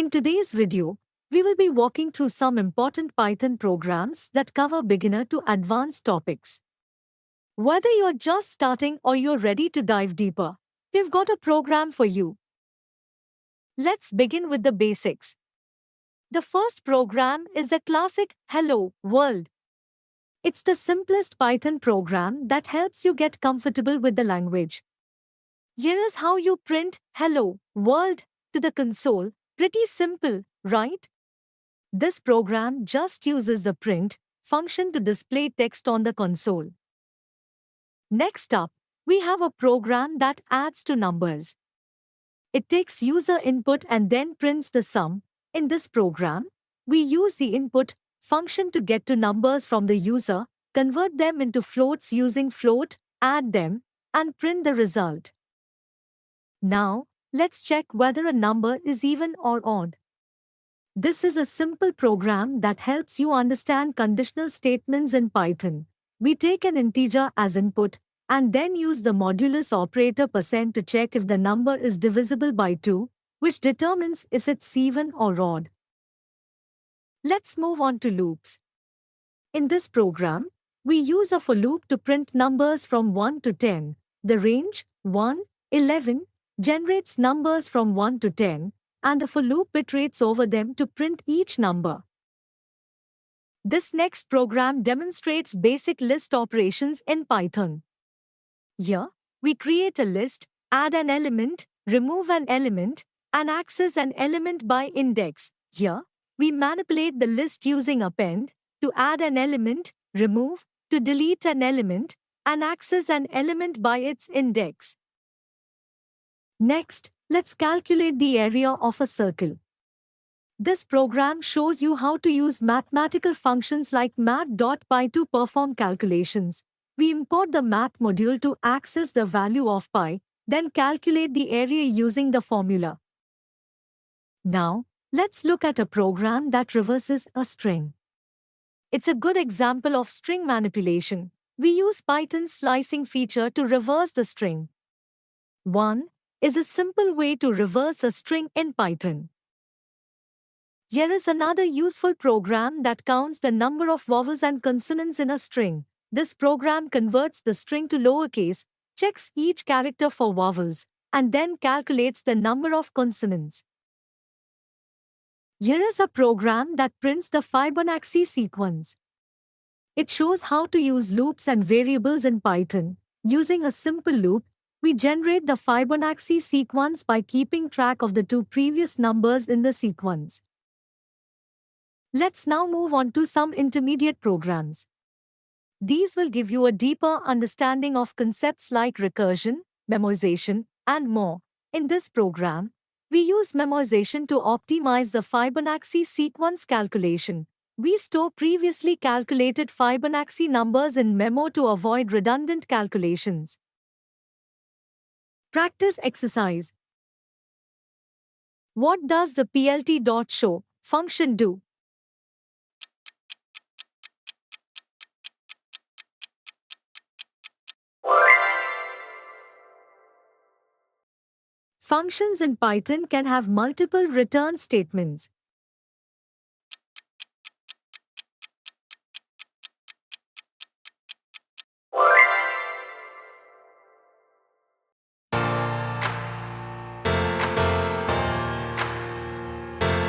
In today's video, we will be walking through some important Python programs that cover beginner to advanced topics. Whether you're just starting or you're ready to dive deeper, we've got a program for you. Let's begin with the basics. The first program is the classic Hello World. It's the simplest Python program that helps you get comfortable with the language. Here is how you print Hello World to the console. Pretty simple, right? This program just uses the print function to display text on the console. Next up, we have a program that adds to numbers. It takes user input and then prints the sum. In this program, we use the input function to get to numbers from the user, convert them into floats using float, add them, and print the result. Now, let's check whether a number is even or odd. This is a simple program that helps you understand conditional statements in Python. We take an integer as input and then use the modulus operator % to check if the number is divisible by 2, which determines if it's even or odd. Let's move on to loops. In this program, we use a for loop to print numbers from 1 to 10. The range 1, 11 generates numbers from 1 to 10, and the for loop iterates over them to print each number. This next program demonstrates basic list operations in Python. Here, we create a list, add an element, remove an element, and access an element by index. Here, we manipulate the list using append to add an element, remove, to delete an element, and access an element by its index. Next, let's calculate the area of a circle. This program shows you how to use mathematical functions like mat.py to perform calculations. We import the mat module to access the value of pi, then calculate the area using the formula. Now, let's look at a program that reverses a string. It's a good example of string manipulation. We use Python's slicing feature to reverse the string. 1 is a simple way to reverse a string in Python. Here is another useful program that counts the number of vowels and consonants in a string. This program converts the string to lowercase, checks each character for vowels, and then calculates the number of consonants. Here is a program that prints the Fibonacci sequence. It shows how to use loops and variables in Python. Using a simple loop, we generate the Fibonacci sequence by keeping track of the two previous numbers in the sequence. Let's now move on to some intermediate programs. These will give you a deeper understanding of concepts like recursion, memoization, and more. In this program, we use memoization to optimize the Fibonacci sequence calculation. We store previously calculated Fibonacci numbers in memo to avoid redundant calculations. Practice exercise. What does the plt.show function do? Functions in Python can have multiple return statements.